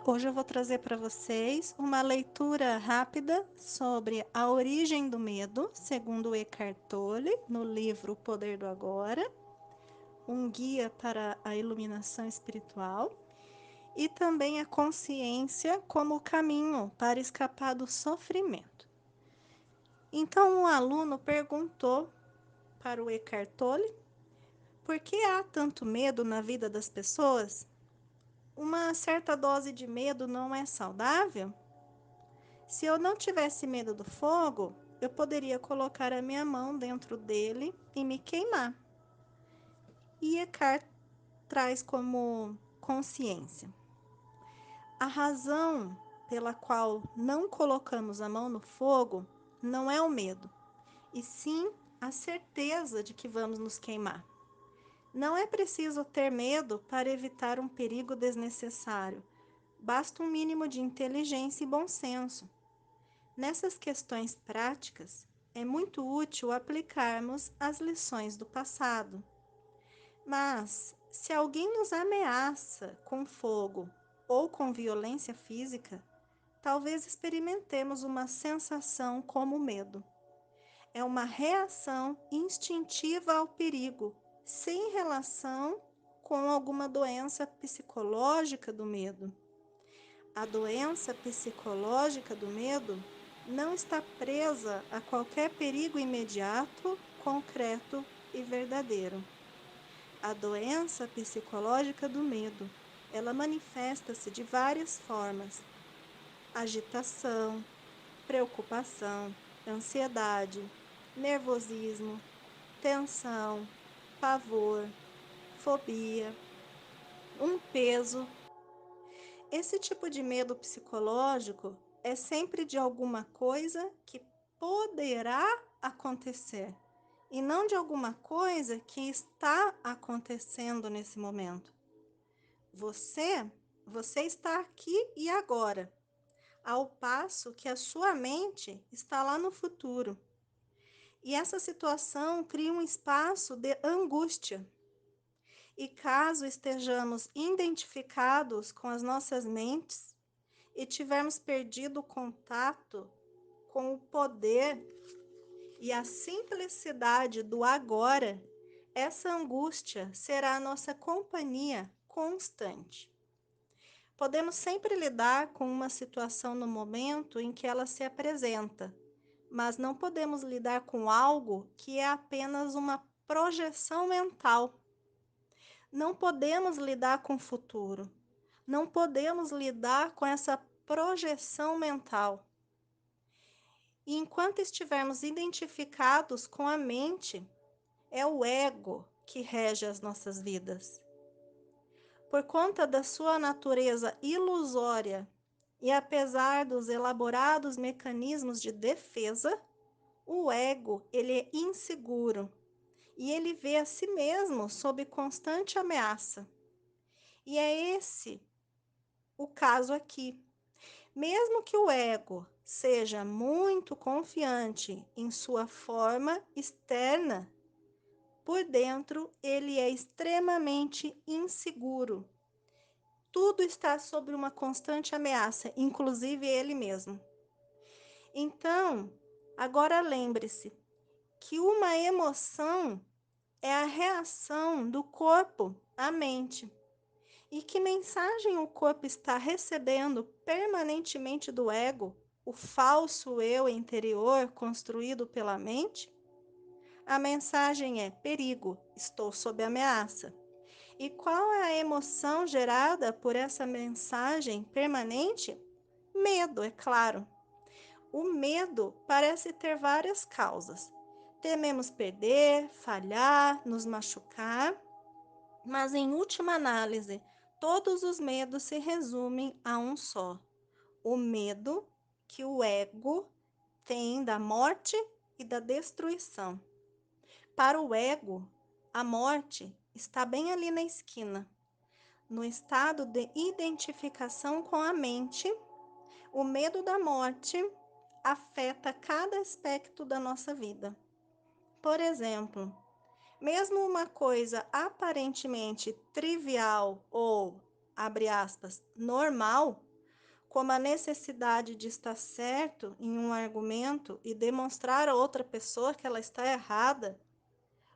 Hoje eu vou trazer para vocês uma leitura rápida sobre a origem do medo, segundo Eckhart Tolle, no livro O Poder do Agora, um guia para a iluminação espiritual, e também a consciência como caminho para escapar do sofrimento. Então, um aluno perguntou para o Eckhart Tolle por que há tanto medo na vida das pessoas? Uma certa dose de medo não é saudável? Se eu não tivesse medo do fogo, eu poderia colocar a minha mão dentro dele e me queimar. E Eckhart traz como consciência. A razão pela qual não colocamos a mão no fogo não é o medo, e sim a certeza de que vamos nos queimar. Não é preciso ter medo para evitar um perigo desnecessário. Basta um mínimo de inteligência e bom senso. Nessas questões práticas, é muito útil aplicarmos as lições do passado. Mas, se alguém nos ameaça com fogo ou com violência física, talvez experimentemos uma sensação como medo. É uma reação instintiva ao perigo, sem relação com alguma doença psicológica do medo. A doença psicológica do medo não está presa a qualquer perigo imediato, concreto e verdadeiro. A doença psicológica do medo, ela manifesta-se de várias formas: agitação, preocupação, ansiedade, nervosismo, tensão, pavor, fobia, um peso. Esse tipo de medo psicológico é sempre de alguma coisa que poderá acontecer e não de alguma coisa que está acontecendo nesse momento. Você, você está aqui e agora, ao passo que a sua mente está lá no futuro. E essa situação cria um espaço de angústia. E caso estejamos identificados com as nossas mentes e tivermos perdido o contato com o poder e a simplicidade do agora, essa angústia será a nossa companhia constante. Podemos sempre lidar com uma situação no momento em que ela se apresenta, mas não podemos lidar com algo que é apenas uma projeção mental. Não podemos lidar com o futuro. Não podemos lidar com essa projeção mental. E enquanto estivermos identificados com a mente, é o ego que rege as nossas vidas. Por conta da sua natureza ilusória e apesar dos elaborados mecanismos de defesa, o ego, ele é inseguro e ele vê a si mesmo sob constante ameaça. E é esse o caso aqui. Mesmo que o ego seja muito confiante em sua forma externa, por dentro ele é extremamente inseguro. Tudo está sob uma constante ameaça, inclusive ele mesmo. Então, agora lembre-se que uma emoção é a reação do corpo à mente. E que mensagem o corpo está recebendo permanentemente do ego, o falso eu interior construído pela mente? A mensagem é: perigo, estou sob ameaça. E qual é a emoção gerada por essa mensagem permanente? Medo, é claro. O medo parece ter várias causas. Tememos perder, falhar, nos machucar, mas em última análise, todos os medos se resumem a um só: o medo que o ego tem da morte e da destruição. Para o ego, a morte está bem ali na esquina. No estado de identificação com a mente, o medo da morte afeta cada aspecto da nossa vida. Por exemplo, mesmo uma coisa aparentemente trivial ou, abre aspas, normal, como a necessidade de estar certo em um argumento e demonstrar a outra pessoa que ela está errada,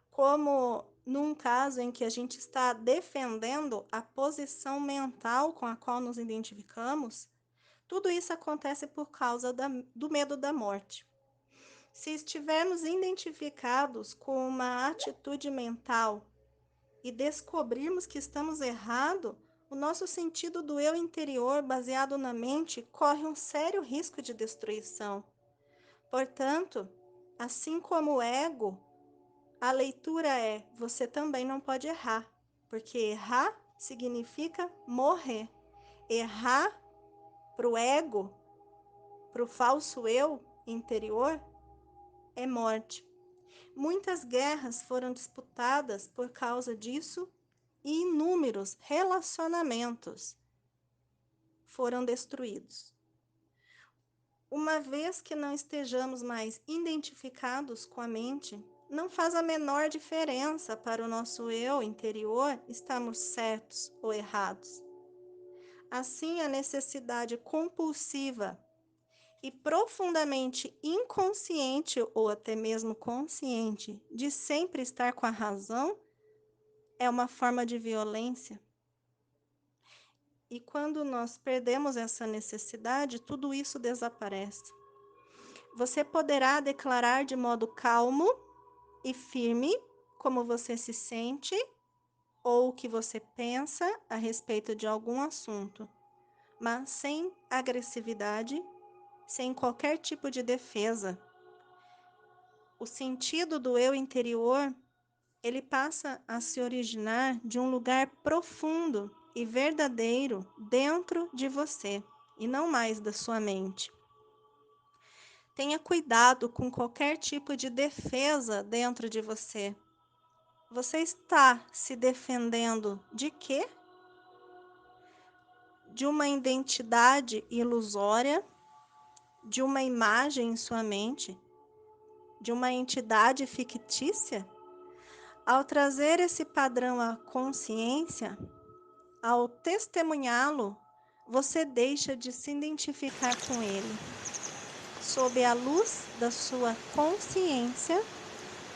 como num caso em que a gente está defendendo a posição mental com a qual nos identificamos, tudo isso acontece por causa do medo da morte. Se estivermos identificados com uma atitude mental e descobrirmos que estamos errados, o nosso sentido do eu interior, baseado na mente, corre um sério risco de destruição. Portanto, assim como o ego, a leitura é: você também não pode errar, porque errar significa morrer. Errar para o ego, para o falso eu interior, é morte. Muitas guerras foram disputadas por causa disso e inúmeros relacionamentos foram destruídos. Uma vez que não estejamos mais identificados com a mente, não faz a menor diferença para o nosso eu interior estarmos certos ou errados. Assim, a necessidade compulsiva e profundamente inconsciente ou até mesmo consciente de sempre estar com a razão é uma forma de violência. E quando nós perdemos essa necessidade, tudo isso desaparece. Você poderá declarar de modo calmo e firme como você se sente ou o que você pensa a respeito de algum assunto, mas sem agressividade, sem qualquer tipo de defesa. O sentido do eu interior, ele passa a se originar de um lugar profundo e verdadeiro dentro de você, e não mais da sua mente. Tenha cuidado com qualquer tipo de defesa dentro de você. Você está se defendendo de quê? De uma identidade ilusória, de uma imagem em sua mente, de uma entidade fictícia? Ao trazer esse padrão à consciência, ao testemunhá-lo, você deixa de se identificar com ele. Sob a luz da sua consciência,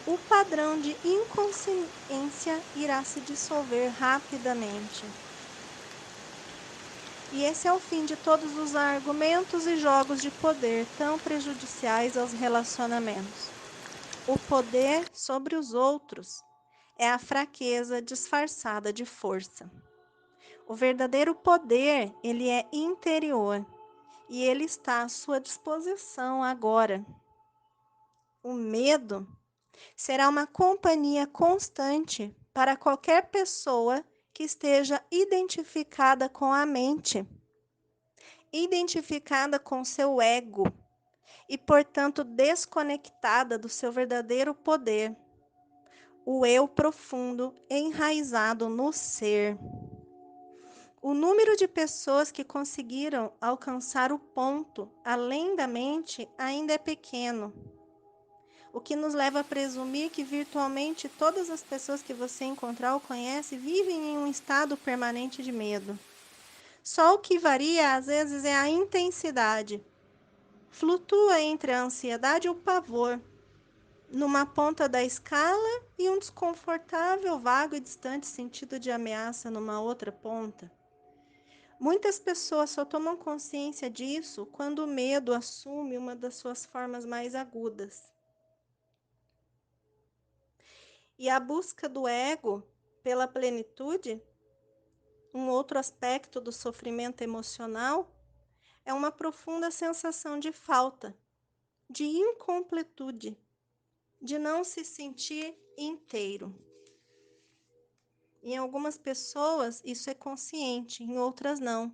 o padrão de inconsciência irá se dissolver rapidamente. E esse é o fim de todos os argumentos e jogos de poder tão prejudiciais aos relacionamentos. O poder sobre os outros é a fraqueza disfarçada de força. O verdadeiro poder, ele é interior e ele está à sua disposição agora. O medo será uma companhia constante para qualquer pessoa que esteja identificada com a mente, identificada com seu ego e, portanto, desconectada do seu verdadeiro poder, o eu profundo enraizado no ser. O número de pessoas que conseguiram alcançar o ponto além da mente ainda é pequeno, o que nos leva a presumir que virtualmente todas as pessoas que você encontrar ou conhece vivem em um estado permanente de medo. Só o que varia às vezes é a intensidade. Flutua entre a ansiedade e o pavor, numa ponta da escala e um desconfortável, vago e distante sentido de ameaça numa outra ponta. Muitas pessoas só tomam consciência disso quando o medo assume uma das suas formas mais agudas. E a busca do ego pela plenitude, um outro aspecto do sofrimento emocional, é uma profunda sensação de falta, de incompletude, de não se sentir inteiro. Em algumas pessoas isso é consciente, em outras não.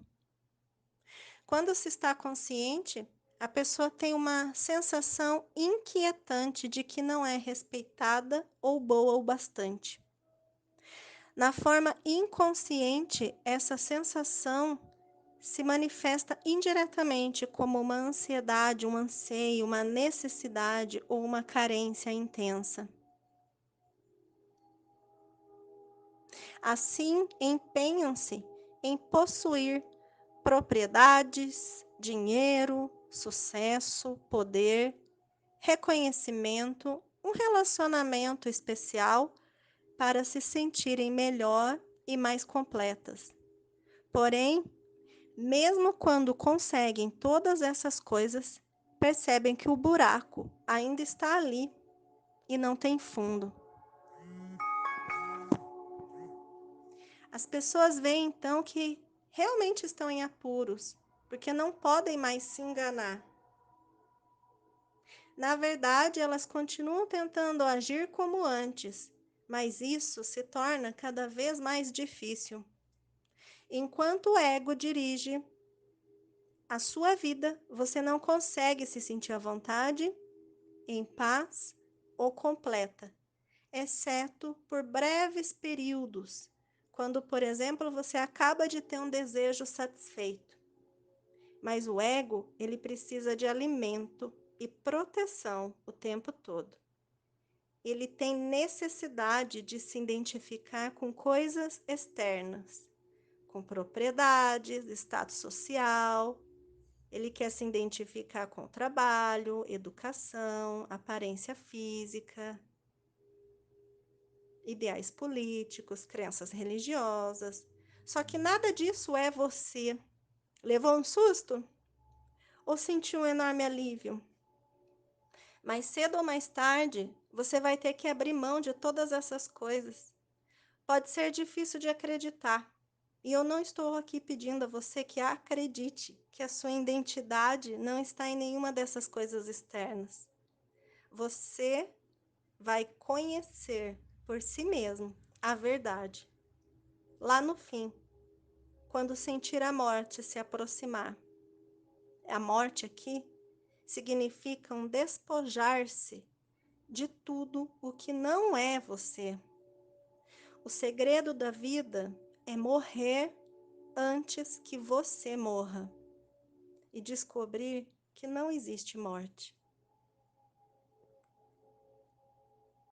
Quando se está consciente, a pessoa tem uma sensação inquietante de que não é respeitada ou boa o bastante. Na forma inconsciente, essa sensação se manifesta indiretamente como uma ansiedade, um anseio, uma necessidade ou uma carência intensa. Assim, empenham-se em possuir propriedades, dinheiro, sucesso, poder, reconhecimento, um relacionamento especial para se sentirem melhor e mais completas. Porém, mesmo quando conseguem todas essas coisas, percebem que o buraco ainda está ali e não tem fundo. As pessoas veem então que realmente estão em apuros, porque não podem mais se enganar. Na verdade, elas continuam tentando agir como antes, mas isso se torna cada vez mais difícil. Enquanto o ego dirige a sua vida, você não consegue se sentir à vontade, em paz ou completa, exceto por breves períodos, quando, por exemplo, você acaba de ter um desejo satisfeito. Mas o ego, ele precisa de alimento e proteção o tempo todo. Ele tem necessidade de se identificar com coisas externas, com propriedades, status social. Ele quer se identificar com trabalho, educação, aparência física, ideais políticos, crenças religiosas. Só que nada disso é você. Levou um susto? Ou sentiu um enorme alívio? Mais cedo ou mais tarde, você vai ter que abrir mão de todas essas coisas. Pode ser difícil de acreditar. E eu não estou aqui pedindo a você que acredite que a sua identidade não está em nenhuma dessas coisas externas. Você vai conhecer por si mesmo a verdade. Lá no fim, quando sentir a morte se aproximar. A morte aqui significa um despojar-se de tudo o que não é você. O segredo da vida é morrer antes que você morra e descobrir que não existe morte.